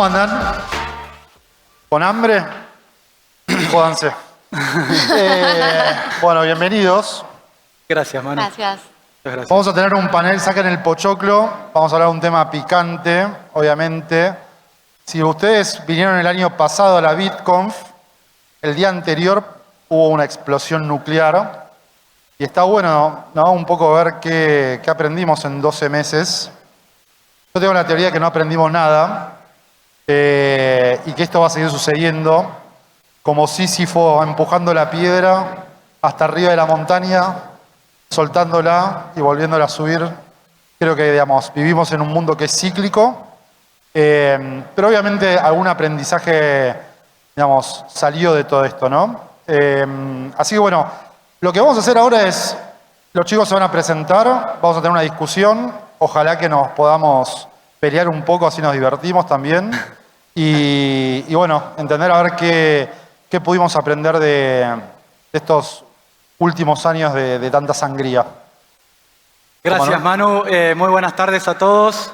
andan? ¿Con hambre? Jódanse. Bueno, bienvenidos. Gracias, Manu. Gracias. Gracias. Vamos a tener un panel, saquen el pochoclo. Vamos a hablar de un tema picante, obviamente. Si ustedes vinieron el año pasado a la BitConf, el día anterior hubo una explosión nuclear. Y está bueno, ¿no? Un poco ver qué aprendimos en 12 meses. Yo tengo la teoría de que no aprendimos nada y que esto va a seguir sucediendo como Sísifo empujando la piedra hasta arriba de la montaña, soltándola y volviéndola a subir. Creo que, digamos, vivimos en un mundo que es cíclico, pero obviamente algún aprendizaje, digamos, salió de todo esto, ¿no? Así que bueno, lo que vamos a hacer ahora es, los chicos se van a presentar, vamos a tener una discusión, ojalá que nos podamos pelear un poco, así nos divertimos también, y bueno, entender a ver qué pudimos aprender de estos últimos años de tanta sangría. Gracias, Manu. Muy buenas tardes a todos.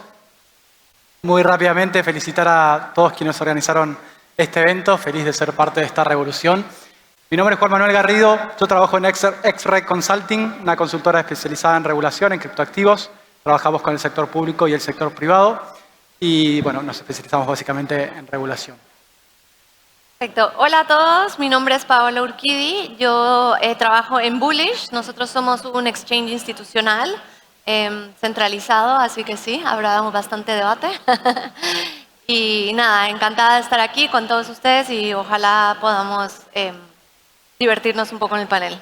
Muy rápidamente felicitar a todos quienes organizaron este evento. Feliz de ser parte de esta revolución. Mi nombre es Juan Manuel Garrido. Yo trabajo en X-Ray Consulting, una consultora especializada en regulación, en criptoactivos. Trabajamos con el sector público y el sector privado. Y bueno, nos especializamos básicamente en regulación. Perfecto. Hola a todos, mi nombre es Paola Urquidi, yo trabajo en Bullish, nosotros somos un exchange institucional centralizado, así que sí, habrá bastante debate. Y nada, encantada de estar aquí con todos ustedes y ojalá podamos divertirnos un poco en el panel.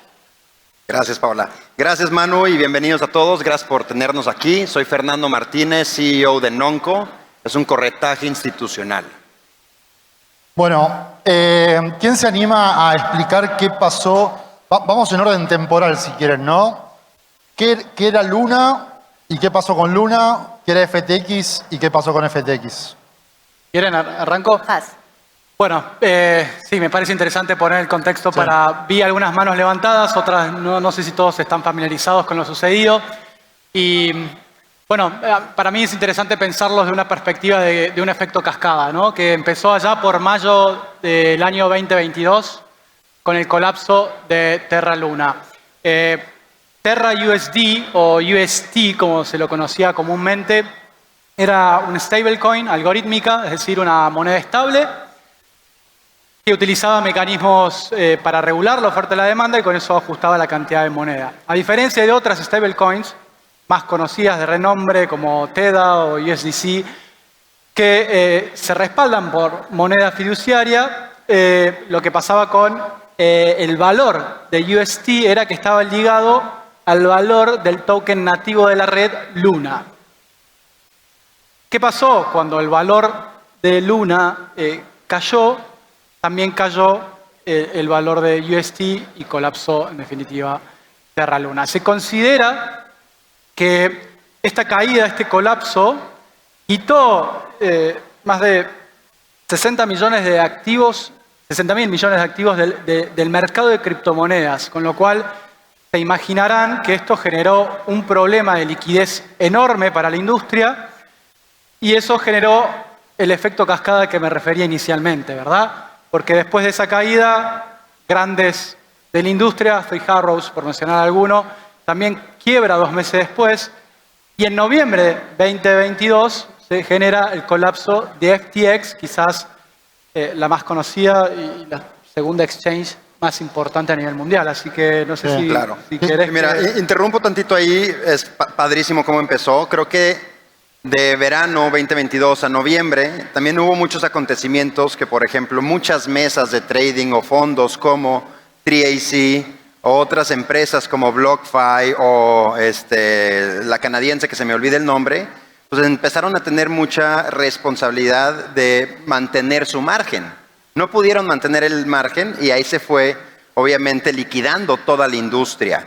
Gracias, Paola. Gracias, Manu, y bienvenidos a todos. Gracias por tenernos aquí. Soy Fernando Martínez, CEO de Nonco. Es un corretaje institucional. Bueno, ¿quién se anima a explicar qué pasó? Vamos en orden temporal, si quieren, ¿no? ¿Qué era Luna y qué pasó con Luna? ¿Qué era FTX y qué pasó con FTX? ¿Quieren arranco? Haz. Bueno, sí, me parece interesante poner el contexto para... Vi algunas manos levantadas, otras no sé si todos están familiarizados con lo sucedido. Y bueno, para mí es interesante pensarlos de una perspectiva de un efecto cascada, ¿no? Que empezó allá por mayo del año 2022 con el colapso de Terra Luna. Terra USD o UST, como se lo conocía comúnmente, era un stablecoin algorítmica, es decir, una moneda estable que utilizaba mecanismos para regular la oferta y la demanda y con eso ajustaba la cantidad de moneda. A diferencia de otras stablecoins más conocidas de renombre como TEDA o USDC, que se respaldan por moneda fiduciaria, lo que pasaba con el valor de UST era que estaba ligado al valor del token nativo de la red Luna. ¿Qué pasó? Cuando el valor de Luna cayó, también cayó el valor de UST y colapsó, en definitiva, Terra Luna. Se considera que esta caída, este colapso, quitó más de 60 millones de activos, 60.000 millones de activos del mercado de criptomonedas, con lo cual se imaginarán que esto generó un problema de liquidez enorme para la industria y eso generó el efecto cascada que me refería inicialmente, ¿verdad? Porque después de esa caída, grandes de la industria, Three Arrows, por mencionar alguno, también quiebra 2 meses después y en noviembre de 2022 se genera el colapso de FTX, quizás la más conocida y la segunda exchange más importante a nivel mundial. Así que no sé si querés... Mira, interrumpo tantito ahí, es padrísimo cómo empezó. Creo que de verano 2022 a noviembre también hubo muchos acontecimientos que, por ejemplo, muchas mesas de trading o fondos como 3AC o otras empresas como BlockFi o la canadiense que se me olvida el nombre, pues empezaron a tener mucha responsabilidad de mantener su margen. No pudieron mantener el margen y ahí se fue, obviamente, liquidando toda la industria.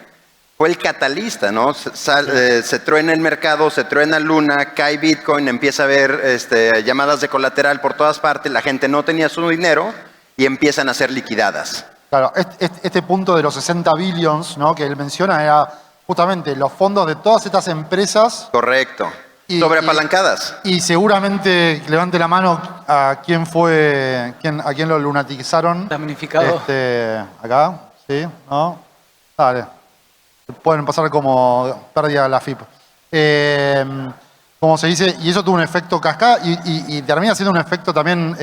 Fue el catalista, ¿no? Se truena el mercado, se truena Luna, cae Bitcoin, empieza a haber llamadas de colateral por todas partes, la gente no tenía su dinero y empiezan a ser liquidadas. Claro, este punto de los 60 billions, ¿no? Que él menciona era justamente los fondos de todas estas empresas. Correcto. sobreapalancadas. Y seguramente levante la mano a quién fue, a quién lo lunatizaron. Damnificado. Acá, ¿sí? ¿No? Dale. Pueden pasar como pérdida de la FIP. Como se dice, y eso tuvo un efecto cascada y termina siendo un efecto también,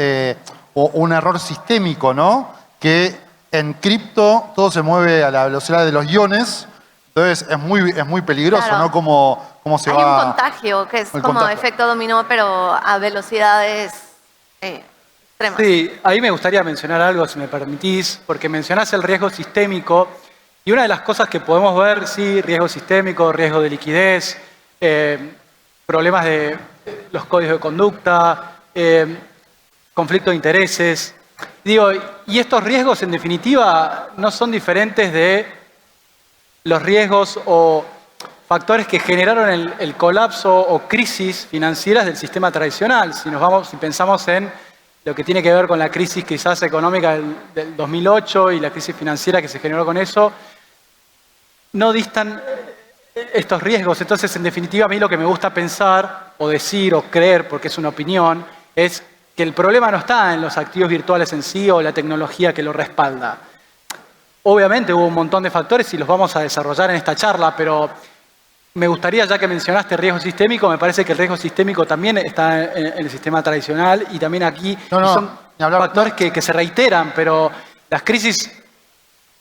o un error sistémico, ¿no? Que en cripto todo se mueve a la velocidad de los iones, entonces es muy peligroso, Claro. ¿no? Cómo se Hay va... un contagio que es el como contagio. efecto dominó, pero a velocidades extremas. Sí, ahí me gustaría mencionar algo, si me permitís, porque mencionás el riesgo sistémico y una de las cosas que podemos ver, sí, riesgo sistémico, riesgo de liquidez, problemas de los códigos de conducta, conflicto de intereses. Digo, y estos riesgos en definitiva no son diferentes de los riesgos o factores que generaron el colapso o crisis financieras del sistema tradicional. Si pensamos en lo que tiene que ver con la crisis quizás económica del 2008 y la crisis financiera que se generó con eso, no distan estos riesgos. Entonces, en definitiva, a mí lo que me gusta pensar o decir o creer, porque es una opinión, es que el problema no está en los activos virtuales en sí o la tecnología que lo respalda. Obviamente hubo un montón de factores y los vamos a desarrollar en esta charla, pero me gustaría, ya que mencionaste riesgo sistémico, me parece que el riesgo sistémico también está en el sistema tradicional y también aquí No, son ni hablar. factores que se reiteran, pero las crisis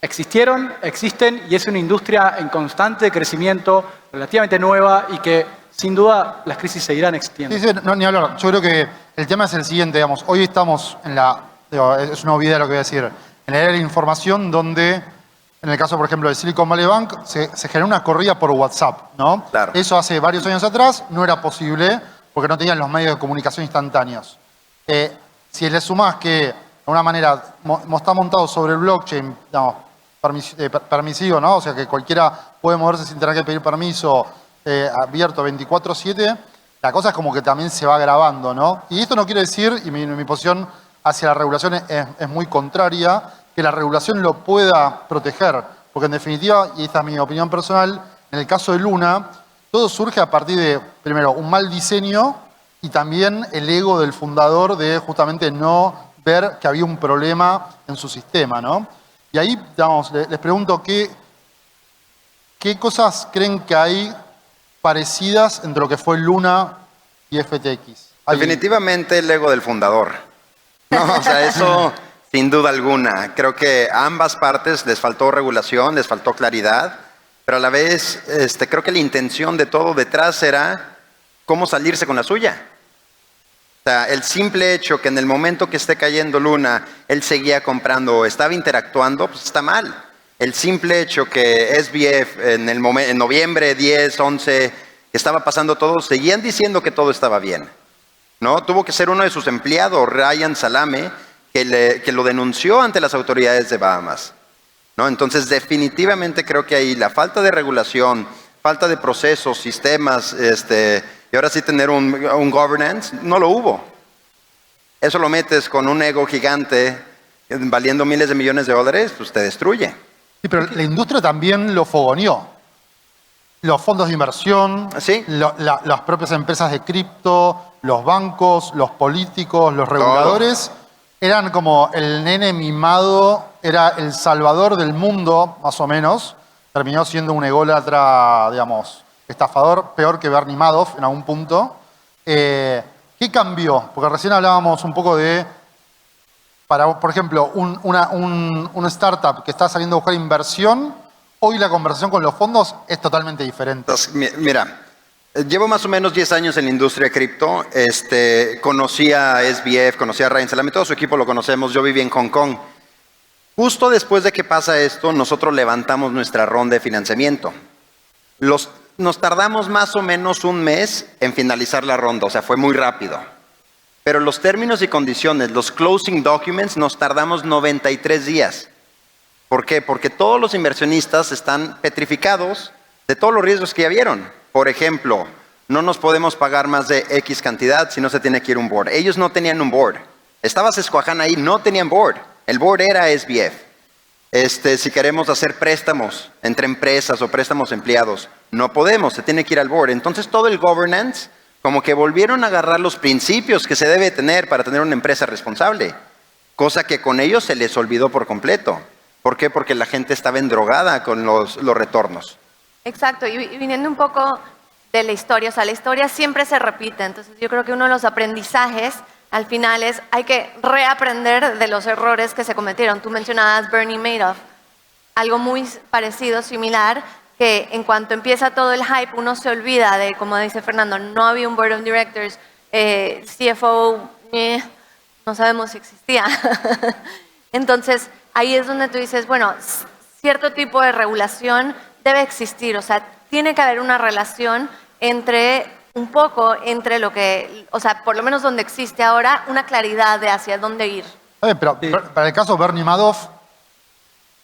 existieron, existen y es una industria en constante crecimiento, relativamente nueva y que sin duda las crisis seguirán existiendo. Sí, no, ni hablar. Yo creo que el tema es el siguiente, digamos. Hoy estamos es una obviedad lo que voy a decir, en la era de la información donde, en el caso, por ejemplo, de Silicon Valley Bank, se generó una corrida por WhatsApp, ¿no? Claro. Eso hace varios años atrás no era posible porque no tenían los medios de comunicación instantáneos. Si le sumás que, de alguna manera, está montado sobre el blockchain, digamos, permisivo, ¿no? O sea, que cualquiera puede moverse sin tener que pedir permiso, abierto 24/7, la cosa es como que también se va grabando, ¿no? Y esto no quiere decir, y mi posición hacia la regulación es muy contraria, que la regulación lo pueda proteger, porque en definitiva, y esta es mi opinión personal, en el caso de Luna, todo surge a partir de, primero, un mal diseño y también el ego del fundador de justamente no ver que había un problema en su sistema, ¿no? Y ahí, digamos, les pregunto, ¿qué cosas creen que hay parecidas entre lo que fue Luna y FTX? Definitivamente el ego del fundador. No, o sea, eso sin duda alguna. Creo que a ambas partes les faltó regulación, les faltó claridad, pero a la vez creo que la intención de todo detrás era cómo salirse con la suya. O sea, el simple hecho que en el momento que esté cayendo Luna, él seguía comprando o estaba interactuando, pues está mal. El simple hecho que SBF en noviembre 10, 11, que estaba pasando todo, seguían diciendo que todo estaba bien. ¿No? Tuvo que ser uno de sus empleados, Ryan Salame, que lo denunció ante las autoridades de Bahamas. ¿No? Entonces, definitivamente creo que ahí la falta de regulación, falta de procesos, sistemas, y ahora sí tener un governance, no lo hubo. Eso lo metes con un ego gigante, valiendo miles de millones de dólares, pues te destruye. Sí, pero la industria también lo fogoneó. Los fondos de inversión, ¿Sí? las propias empresas de cripto, los bancos, los políticos, los reguladores, eran como el nene mimado, era el salvador del mundo, más o menos. Terminó siendo un ególatra, digamos, estafador, peor que Bernie Madoff en algún punto. ¿Qué cambió? Porque recién hablábamos un poco de, por ejemplo, una startup que está saliendo a buscar inversión. Hoy la conversación con los fondos es totalmente diferente. Entonces, mira, llevo más o menos 10 años en la industria de cripto. Conocí a SBF, conocí a Ryan Salame, todo su equipo lo conocemos. Yo viví en Hong Kong. Justo después de que pasa esto, nosotros levantamos nuestra ronda de financiamiento. Nos tardamos más o menos un mes en finalizar la ronda, o sea, fue muy rápido. Pero los términos y condiciones, los closing documents, nos tardamos 93 días. ¿Por qué? Porque todos los inversionistas están petrificados de todos los riesgos que ya vieron. Por ejemplo, no nos podemos pagar más de X cantidad si no se tiene que ir un board. Ellos no tenían un board. Estaba Susquehanna ahí, no tenían board. El board era SBF. Si queremos hacer préstamos entre empresas o préstamos empleados, no podemos, se tiene que ir al board. Entonces todo el governance Como que volvieron a agarrar los principios que se debe tener para tener una empresa responsable, cosa que con ellos se les olvidó por completo. ¿Por qué? Porque la gente estaba endrogada con los retornos. Exacto, y viniendo un poco de la historia, o sea, la historia siempre se repite, entonces yo creo que uno de los aprendizajes al final es, hay que reaprender de los errores que se cometieron. Tú mencionabas Bernie Madoff, algo muy parecido, similar, que en cuanto empieza todo el hype, uno se olvida de, como dice Fernando, no había un Board of Directors, CFO, no sabemos si existía. Entonces, ahí es donde tú dices, bueno, cierto tipo de regulación debe existir, o sea, tiene que haber una relación entre lo que, o sea, por lo menos donde existe ahora, una claridad de hacia dónde ir. Pero para el caso de Bernie Madoff,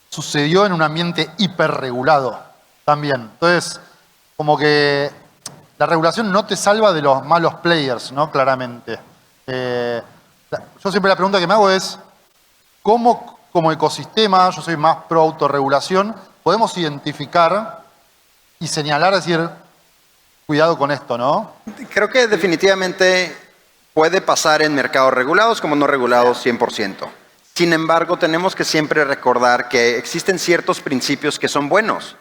sucedió en un ambiente hiperregulado también. Entonces, como que la regulación no te salva de los malos players, ¿no? Claramente. Yo siempre la pregunta que me hago es, ¿cómo como ecosistema, yo soy más pro autorregulación, podemos identificar y señalar, decir, cuidado con esto, ¿no? Creo que definitivamente puede pasar en mercados regulados como no regulados 100%. Sin embargo, tenemos que siempre recordar que existen ciertos principios que son buenos.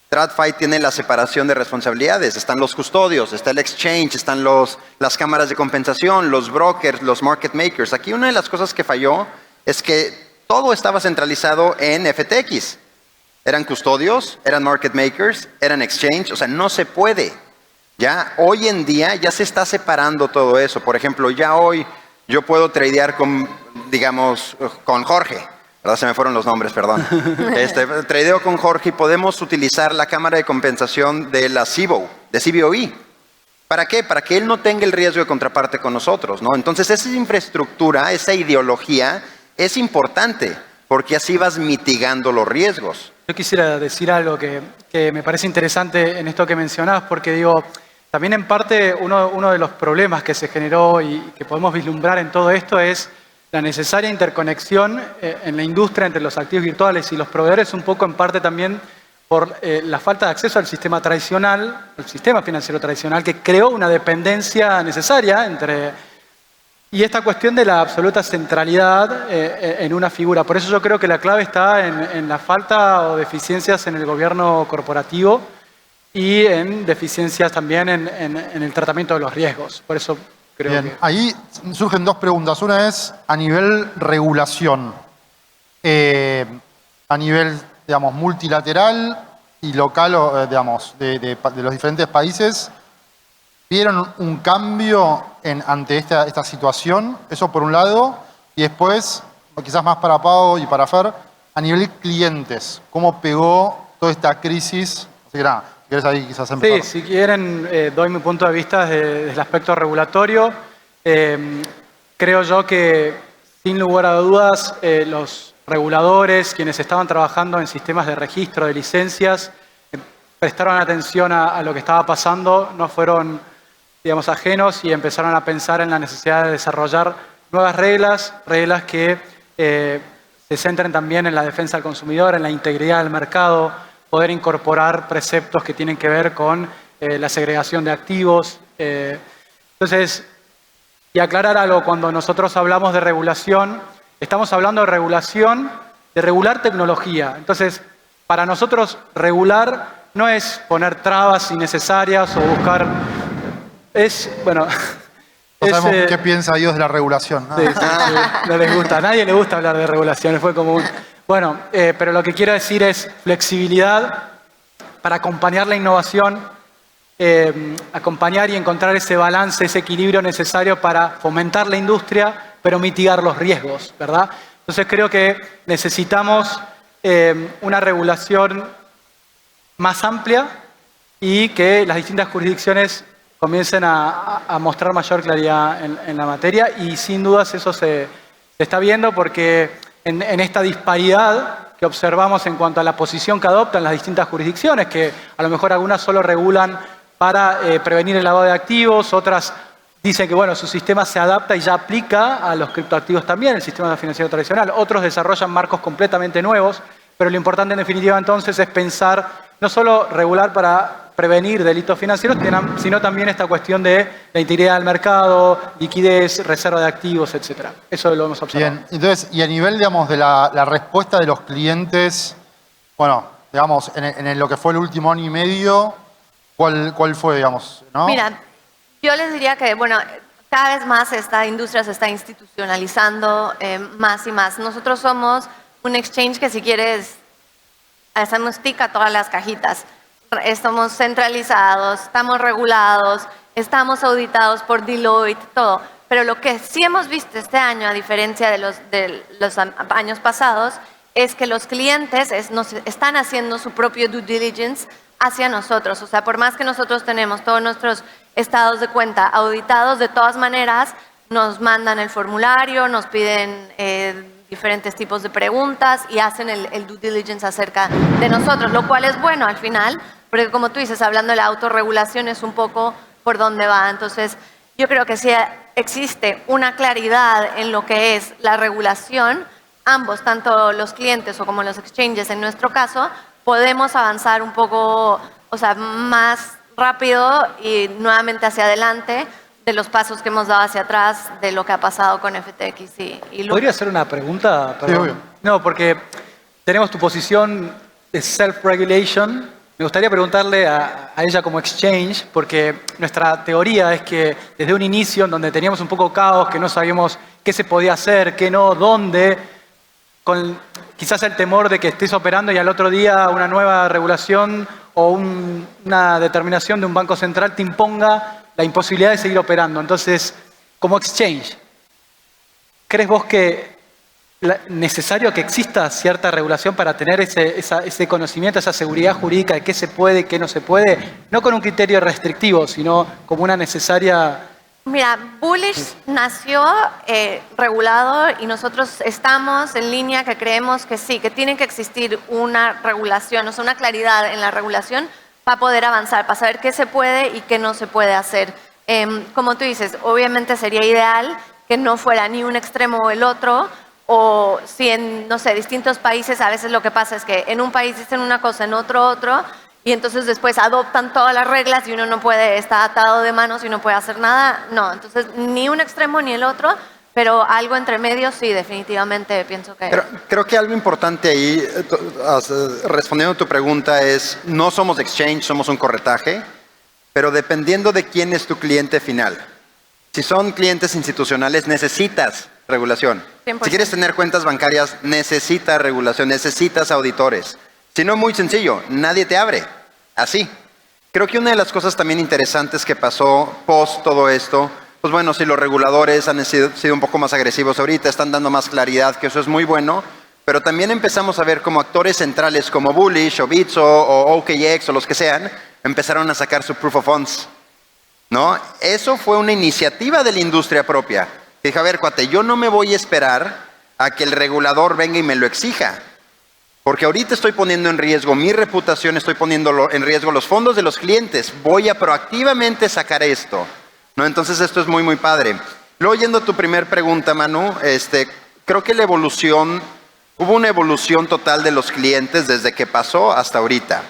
TradFi tiene la separación de responsabilidades. Están los custodios, está el exchange, están las cámaras de compensación, los brokers, los market makers. Aquí una de las cosas que falló es que todo estaba centralizado en FTX. Eran custodios, eran market makers, eran exchange. O sea, no se puede. Ya hoy en día ya se está separando todo eso. Por ejemplo, ya hoy yo puedo tradear con, digamos, con Jorge. ¿Verdad? Se me fueron los nombres, perdón. Tradeo con Jorge y podemos utilizar la cámara de compensación de la CBOE, de CBOE. ¿Para qué? Para que él no tenga el riesgo de contraparte con nosotros, ¿no? Entonces, esa infraestructura, esa ideología es importante porque así vas mitigando los riesgos. Yo quisiera decir algo que me parece interesante en esto que mencionás, porque digo, también en parte uno de los problemas que se generó y que podemos vislumbrar en todo esto es la necesaria interconexión en la industria entre los activos virtuales y los proveedores, un poco en parte también por la falta de acceso al sistema tradicional, al sistema financiero tradicional, que creó una dependencia necesaria y esta cuestión de la absoluta centralidad en una figura. Por eso yo creo que la clave está en la falta o deficiencias en el gobierno corporativo y en deficiencias también en el tratamiento de los riesgos. Por eso creo Bien, que... ahí surgen dos preguntas. Una es a nivel regulación, a nivel, digamos, multilateral y local, digamos, de los diferentes países. ¿Vieron un cambio ante esta situación? Eso por un lado. Y después, o quizás más para Pau y para Fer, a nivel clientes, ¿cómo pegó toda esta crisis? Así que nada, si querés ahí quizás empezar. Sí, si quieren, doy mi punto de vista desde el aspecto regulatorio. Creo yo que, sin lugar a dudas, los reguladores, quienes estaban trabajando en sistemas de registro de licencias, prestaron atención a lo que estaba pasando, no fueron, digamos, ajenos y empezaron a pensar en la necesidad de desarrollar nuevas reglas que se centren también en la defensa del consumidor, en la integridad del mercado, poder incorporar preceptos que tienen que ver con la segregación de activos. Entonces, y aclarar algo, cuando nosotros hablamos de regulación, estamos hablando de regulación, de regular tecnología. Entonces, para nosotros regular no es poner trabas innecesarias o buscar... bueno... No sabemos qué piensa Dios de la regulación. Sí, no les gusta. A nadie le gusta hablar de regulaciones. Fue como un... Bueno, pero lo que quiero decir es flexibilidad para acompañar la innovación, acompañar y encontrar ese balance, ese equilibrio necesario para fomentar la industria, pero mitigar los riesgos, ¿verdad? Entonces creo que necesitamos una regulación más amplia y que las distintas jurisdicciones comiencen a mostrar mayor claridad en la materia y sin dudas eso se está viendo porque en esta disparidad que observamos en cuanto a la posición que adoptan las distintas jurisdicciones, que a lo mejor algunas solo regulan para prevenir el lavado de activos, otras dicen que bueno, su sistema se adapta y ya aplica a los criptoactivos también, el sistema financiero tradicional, otros desarrollan marcos completamente nuevos, pero lo importante en definitiva entonces es pensar no solo regular para prevenir delitos financieros, sino también esta cuestión de la integridad del mercado, liquidez, reserva de activos, etc. Eso lo hemos observado. Bien, entonces, y a nivel, digamos, de la respuesta de los clientes, bueno, digamos, en lo que fue el último año y medio, ¿cuál fue, digamos, no? Mira, yo les diría que, bueno, cada vez más esta industria se está institucionalizando más y más. Nosotros somos un exchange que, si quieres, hacemos tic a todas las cajitas. Estamos centralizados, estamos regulados, estamos auditados por Deloitte, todo. Pero lo que sí hemos visto este año, a diferencia de los años pasados, es que los clientes nos están haciendo su propio due diligence hacia nosotros. O sea, por más que nosotros tenemos todos nuestros estados de cuenta auditados, de todas maneras nos mandan el formulario, nos piden diferentes tipos de preguntas y hacen el due diligence acerca de nosotros, lo cual es bueno al final, porque como tú dices, hablando de la autorregulación es un poco por dónde va. Entonces, yo creo que si existe una claridad en lo que es la regulación, ambos, tanto los clientes o como los exchanges en nuestro caso, podemos avanzar un poco, o sea, más rápido y nuevamente hacia adelante de los pasos que hemos dado hacia atrás de lo que ha pasado con FTX y Luna. ¿Podría hacer una pregunta? Sí, obvio. No, porque tenemos tu posición de self-regulation. Me gustaría preguntarle a ella como exchange, porque nuestra teoría es que desde un inicio en donde teníamos un poco caos, que no sabíamos qué se podía hacer, qué no, dónde, con quizás el temor de que estés operando y al otro día una nueva regulación o una determinación de un banco central te imponga la imposibilidad de seguir operando. Entonces, como exchange, ¿crees vos que es necesario que exista cierta regulación para tener ese conocimiento, esa seguridad jurídica de qué se puede y qué no se puede? No con un criterio restrictivo, sino como una necesaria... Mira, Bullish nació regulado y nosotros estamos en línea que creemos que sí, que tiene que existir una regulación, o sea, una claridad en la regulación para poder avanzar, para saber qué se puede y qué no se puede hacer. Como tú dices, obviamente sería ideal que no fuera ni un extremo o el otro, o si en, no sé, distintos países a veces lo que pasa es que en un país dicen una cosa, en otro, y entonces después adoptan todas las reglas y uno no puede, está atado de manos y no puede hacer nada. No, entonces ni un extremo ni el otro, pero algo entre medio sí, definitivamente pienso que... Creo que algo importante ahí, respondiendo a tu pregunta, es no somos exchange, somos un corretaje, pero dependiendo de quién es tu cliente final. Si son clientes institucionales, necesitas regulación. 100%. Si quieres tener cuentas bancarias, necesitas regulación, necesitas auditores. Si no, muy sencillo, nadie te abre. Así. Creo que una de las cosas también interesantes que pasó post todo esto, pues bueno, si los reguladores han sido un poco más agresivos ahorita, están dando más claridad, que eso es muy bueno, pero también empezamos a ver como actores centrales como Bullish o Bitso o OKX o los que sean, empezaron a sacar su proof of funds, ¿no? Eso fue una iniciativa de la industria propia. Dije, a ver, cuate, yo no me voy a esperar a que el regulador venga y me lo exija. Porque ahorita estoy poniendo en riesgo mi reputación, estoy poniendo en riesgo los fondos de los clientes. Voy a proactivamente sacar esto, ¿no? Entonces esto es muy, muy padre. Luego, yendo a tu primer pregunta, Manu, creo que hubo una evolución total de los clientes desde que pasó hasta ahorita.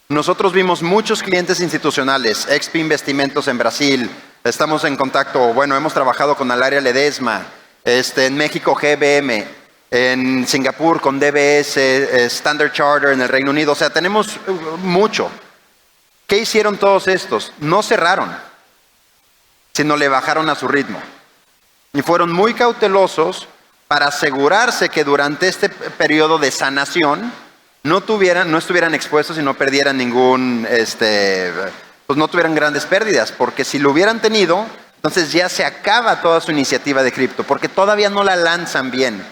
Nosotros vimos muchos clientes institucionales, XP Investimentos en Brasil, estamos en contacto, bueno, hemos trabajado con Alaria Ledesma, en México GBM, en Singapur con DBS, Standard Chartered en el Reino Unido, o sea, tenemos mucho. ¿Qué hicieron todos estos? No cerraron, sino le bajaron a su ritmo. Y fueron muy cautelosos para asegurarse que durante este periodo de sanación no estuvieran expuestos y no perdieran pues no tuvieran grandes pérdidas, porque si lo hubieran tenido, entonces ya se acaba toda su iniciativa de cripto, porque todavía no la lanzan bien.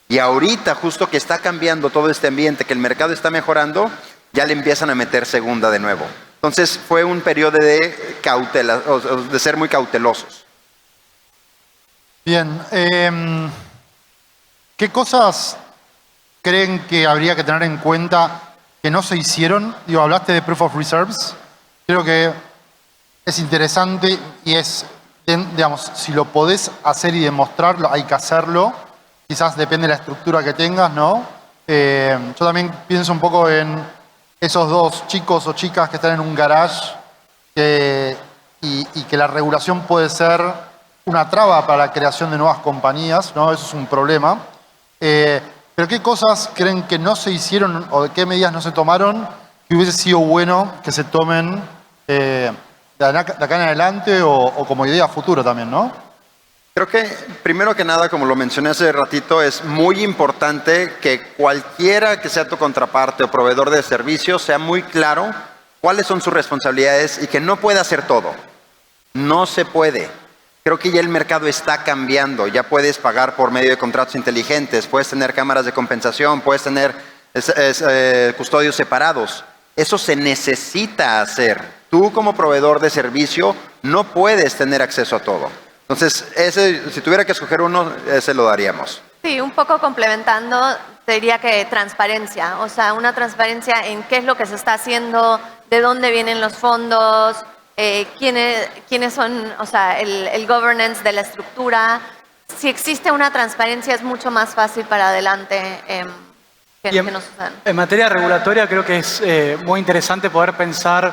Y ahorita, justo que está cambiando todo este ambiente, que el mercado está mejorando, ya le empiezan a meter segunda de nuevo. Entonces fue un periodo de cautela, de ser muy cautelosos. Bien, ¿qué cosas creen que habría que tener en cuenta que no se hicieron? Digo, hablaste de Proof of Reserves. Creo que es interesante y es, digamos, si lo podés hacer y demostrarlo, hay que hacerlo. Quizás depende de la estructura que tengas, ¿no? Yo también pienso un poco en esos dos chicos o chicas que están en un garage y que la regulación puede ser una traba para la creación de nuevas compañías, ¿no? Eso es un problema. Pero ¿qué cosas creen que no se hicieron o de qué medidas no se tomaron que hubiese sido bueno que se tomen de acá en adelante o como idea futura también, ¿no? Creo que, primero que nada, como lo mencioné hace ratito, es muy importante que cualquiera que sea tu contraparte o proveedor de servicios sea muy claro cuáles son sus responsabilidades y que no puede hacer todo. No se puede. Creo que ya el mercado está cambiando. Ya puedes pagar por medio de contratos inteligentes, puedes tener cámaras de compensación, puedes tener custodios separados. Eso se necesita hacer. Tú como proveedor de servicio no puedes tener acceso a todo. Entonces, si tuviera que escoger uno, ese lo daríamos. Sí, un poco complementando, te diría que transparencia, o sea, una transparencia en qué es lo que se está haciendo, de dónde vienen los fondos, quiénes son, o sea, el governance de la estructura. Si existe una transparencia es mucho más fácil para adelante que no sucedan. En materia regulatoria creo que es muy interesante poder pensar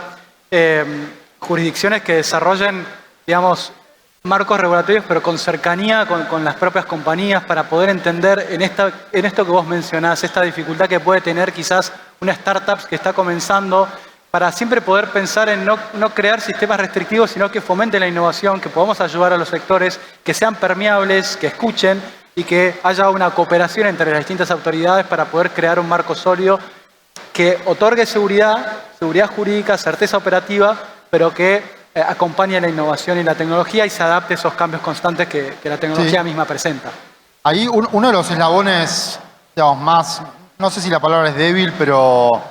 jurisdicciones que desarrollen, digamos, marcos regulatorios, pero con cercanía con las propias compañías para poder entender en esto que vos mencionás, esta dificultad que puede tener quizás una startup que está comenzando, para siempre poder pensar en no crear sistemas restrictivos, sino que fomenten la innovación, que podamos ayudar a los sectores, que sean permeables, que escuchen y que haya una cooperación entre las distintas autoridades para poder crear un marco sólido que otorgue seguridad jurídica, certeza operativa, pero que acompañe la innovación y la tecnología y se adapte a esos cambios constantes que la tecnología misma presenta. Ahí uno de los eslabones, digamos, más, no sé si la palabra es débil, pero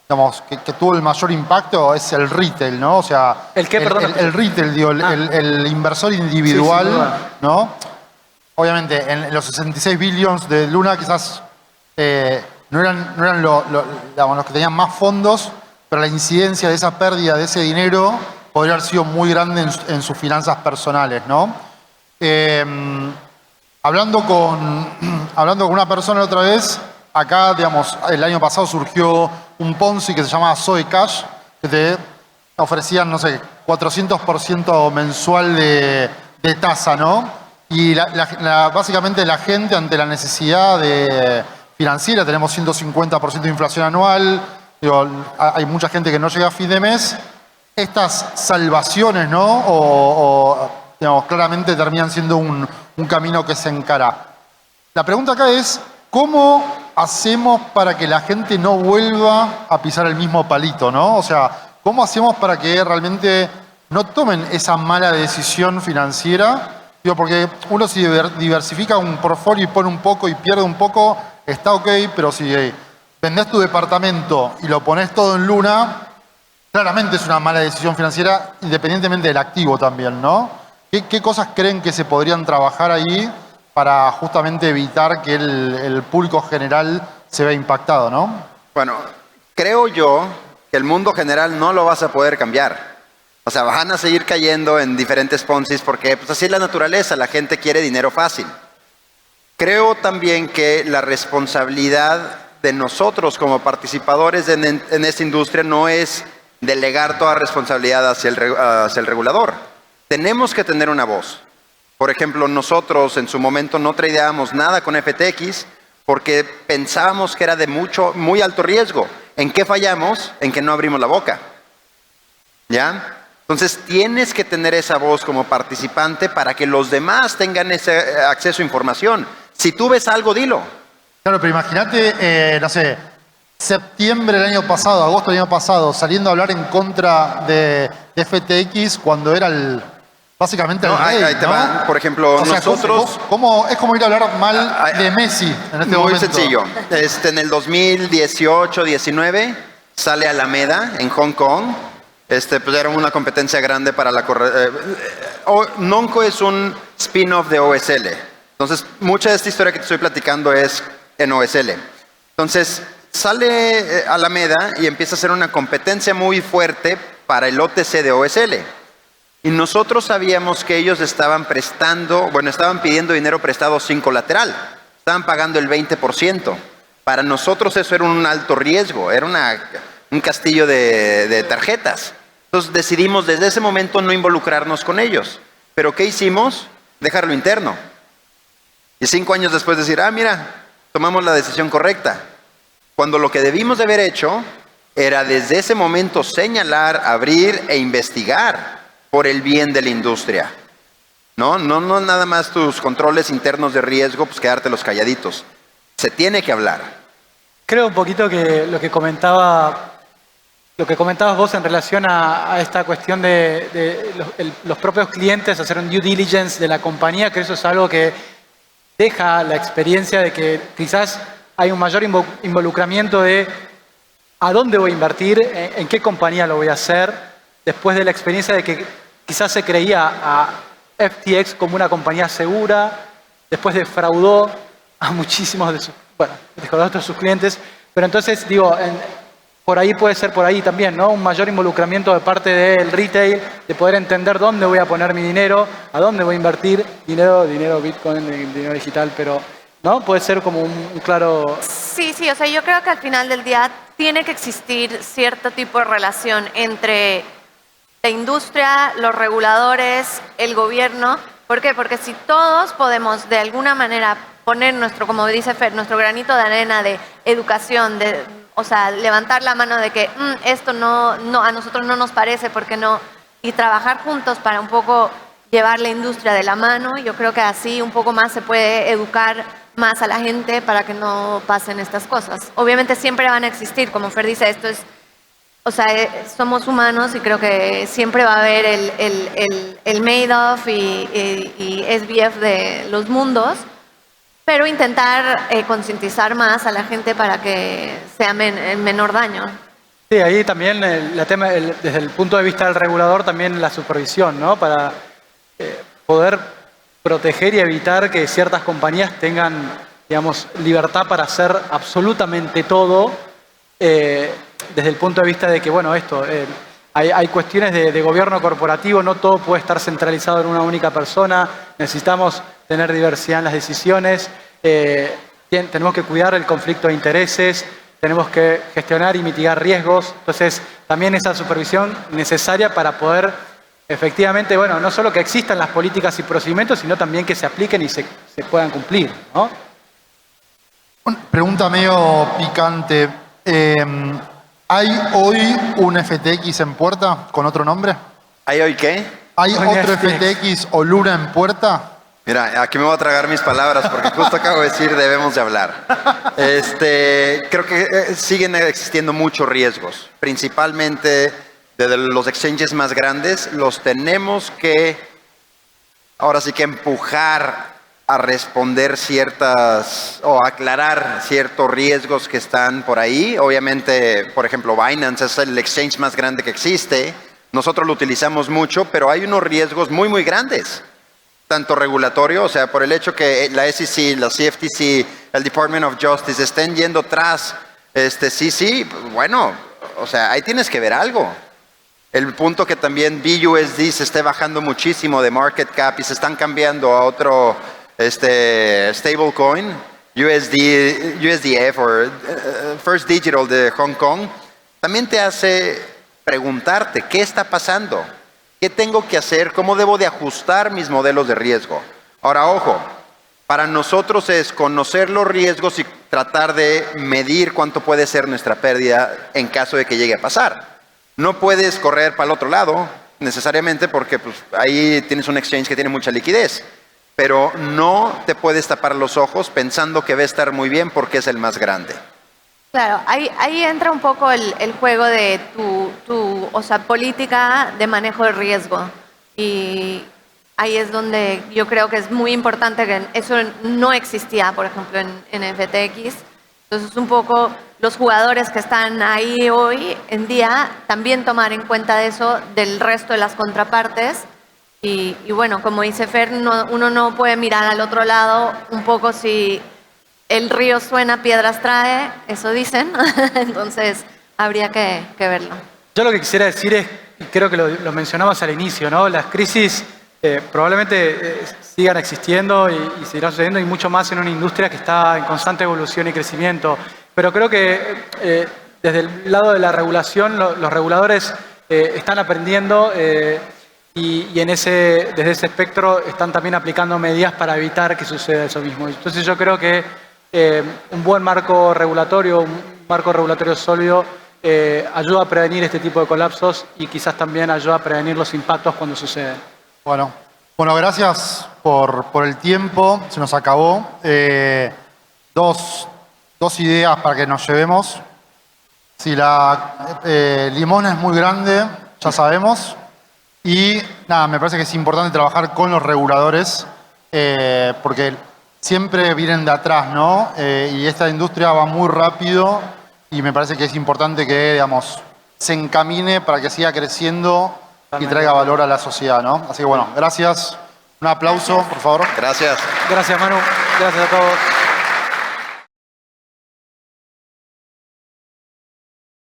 digamos, que tuvo el mayor impacto es el retail, ¿no? O sea, ¿El qué, perdón? El retail, digo, el inversor individual, sí, ¿no? Obviamente, en los 66 billions de Luna quizás no eran digamos, los que tenían más fondos, pero la incidencia de esa pérdida de ese dinero podría haber sido muy grande en sus finanzas personales, ¿no? Hablando con una persona la otra vez, acá, digamos, el año pasado surgió un Ponzi que se llamaba Zoe Cash, que te ofrecían, no sé, 400% mensual de tasa, ¿no? Y básicamente la gente, ante la necesidad financiera, tenemos 150% de inflación anual, digo, hay mucha gente que no llega a fin de mes. Estas salvaciones, ¿no? O digamos, claramente terminan siendo un camino que se encara. La pregunta acá es, ¿cómo hacemos para que la gente no vuelva a pisar el mismo palito, ¿no? O sea, ¿cómo hacemos para que realmente no tomen esa mala decisión financiera? Digo, porque uno si diversifica un portfolio y pone un poco y pierde un poco, está ok, pero si vendés tu departamento y lo pones todo en Luna, claramente es una mala decisión financiera, independientemente del activo también, ¿no? ¿Qué cosas creen que se podrían trabajar ahí para justamente evitar que el público general se vea impactado, ¿no? Bueno, creo yo que el mundo general no lo vas a poder cambiar. O sea, van a seguir cayendo en diferentes Ponzis porque pues, así es la naturaleza, la gente quiere dinero fácil. Creo también que la responsabilidad de nosotros como participadores en esta industria no es delegar toda responsabilidad hacia el regulador. Tenemos que tener una voz. Por ejemplo, nosotros en su momento no tradeábamos nada con FTX porque pensábamos que era de muy alto riesgo. ¿En qué fallamos? En que no abrimos la boca. ¿Ya? Entonces tienes que tener esa voz como participante para que los demás tengan ese acceso a información. Si tú ves algo, dilo. Claro, pero imagínate, no sé, septiembre del año pasado, agosto del año pasado, saliendo a hablar en contra de FTX cuando era básicamente el rey, ahí te ¿no? va. Por ejemplo, o sea, nosotros... es como ir a hablar mal de Messi en este momento. Muy sencillo. En el 2018-19 sale Alameda en Hong Kong. Pues era una competencia grande para la Nonco es un spin-off de OSL. Entonces, mucha de esta historia que te estoy platicando es en OSL. Entonces, sale Alameda y empieza a hacer una competencia muy fuerte para el OTC de OSL. Y nosotros sabíamos que ellos estaban pidiendo dinero prestado sin colateral. Estaban pagando el 20%. Para nosotros eso era un alto riesgo, era una un castillo de tarjetas. Entonces decidimos desde ese momento no involucrarnos con ellos. ¿Pero qué hicimos? Dejarlo interno. Y 5 años después decir, mira, tomamos la decisión correcta. Cuando lo que debimos de haber hecho era desde ese momento señalar, abrir e investigar por el bien de la industria. No nada más tus controles internos de riesgo, pues quedártelos calladitos. Se tiene que hablar. Creo un poquito que lo que comentabas vos en relación a esta cuestión de los propios clientes hacer un due diligence de la compañía, que eso es algo que deja la experiencia de que quizás hay un mayor involucramiento de a dónde voy a invertir, en qué compañía lo voy a hacer, después de la experiencia de que quizás se creía a FTX como una compañía segura, después defraudó a muchísimos de sus clientes, pero entonces digo, por ahí puede ser por ahí también, ¿no? Un mayor involucramiento de parte del retail, de poder entender dónde voy a poner mi dinero, a dónde voy a invertir dinero Bitcoin, dinero digital, pero ¿no? Puede ser como un claro... Sí, o sea, yo creo que al final del día tiene que existir cierto tipo de relación entre la industria, los reguladores, el gobierno. ¿Por qué? Porque si todos podemos de alguna manera poner nuestro, como dice Fer, nuestro granito de arena de educación, o sea, levantar la mano de que esto no, a nosotros no nos parece, ¿por qué no? Y trabajar juntos para un poco llevar la industria de la mano. Yo creo que así un poco más se puede educar más a la gente para que no pasen estas cosas. Obviamente siempre van a existir, como Fer dice, esto es, o sea, somos humanos y creo que siempre va a haber el Madoff y SBF de los mundos, pero intentar concientizar más a la gente para que sea menor daño. Sí, ahí también desde el punto de vista del regulador, también la supervisión, ¿no? Para poder proteger y evitar que ciertas compañías tengan, digamos, libertad para hacer absolutamente todo, desde el punto de vista de que, bueno, hay cuestiones de gobierno corporativo, no todo puede estar centralizado en una única persona, necesitamos tener diversidad en las decisiones, tenemos que cuidar el conflicto de intereses, tenemos que gestionar y mitigar riesgos, entonces también esa supervisión necesaria para poder efectivamente, bueno, no solo que existan las políticas y procedimientos, sino también que se apliquen y se puedan cumplir, ¿no? Una pregunta medio picante. ¿Hay hoy un FTX en puerta con otro nombre? ¿Hay hoy qué? ¿Hay Un otro FTX. FTX o Luna en puerta? Mira, aquí me voy a tragar mis palabras porque justo acabo de decir debemos de hablar. Creo que siguen existiendo muchos riesgos, principalmente de los exchanges más grandes. Los tenemos que, ahora sí que empujar a responder o aclarar ciertos riesgos que están por ahí. Obviamente, por ejemplo, Binance es el exchange más grande que existe. Nosotros lo utilizamos mucho, pero hay unos riesgos muy, muy grandes. Tanto regulatorio, o sea, por el hecho que la SEC, la CFTC, el Department of Justice estén yendo tras bueno, o sea, ahí tienes que ver algo. El punto que también BUSD se esté bajando muchísimo de market cap y se están cambiando a otro stablecoin, USDF o First Digital de Hong Kong, también te hace preguntarte qué está pasando, qué tengo que hacer, cómo debo de ajustar mis modelos de riesgo. Ahora, ojo, para nosotros es conocer los riesgos y tratar de medir cuánto puede ser nuestra pérdida en caso de que llegue a pasar. No puedes correr para el otro lado necesariamente porque pues, ahí tienes un exchange que tiene mucha liquidez, pero no te puedes tapar los ojos pensando que va a estar muy bien porque es el más grande. Claro, ahí entra un poco el juego de tu política de manejo de riesgo. Y ahí es donde yo creo que es muy importante que eso no existía, por ejemplo, en FTX. Entonces, un poco los jugadores que están ahí hoy en día también tomar en cuenta eso del resto de las contrapartes. Y bueno, como dice Fer, uno no puede mirar al otro lado un poco si el río suena, piedras trae, eso dicen. Entonces, habría que verlo. Yo lo que quisiera decir es, y creo que lo mencionamos al inicio, ¿no? Las crisis probablemente sigan existiendo y seguirán sucediendo, y mucho más en una industria que está en constante evolución y crecimiento. Pero creo que desde el lado de la regulación, los reguladores están aprendiendo y desde ese espectro están también aplicando medidas para evitar que suceda eso mismo. Entonces yo creo que un buen marco regulatorio, un marco regulatorio sólido, ayuda a prevenir este tipo de colapsos y quizás también ayuda a prevenir los impactos cuando suceden. Bueno, gracias por el tiempo. Se nos acabó. Dos ideas para que nos llevemos. Si la limosna es muy grande, ya sabemos. Y nada, me parece que es importante trabajar con los reguladores porque siempre vienen de atrás, ¿no? Y esta industria va muy rápido y me parece que es importante que, digamos, se encamine para que siga creciendo y traiga valor a la sociedad, ¿no? Así que bueno, gracias. Un aplauso, por favor. Gracias. Gracias, Manu. Gracias a todos.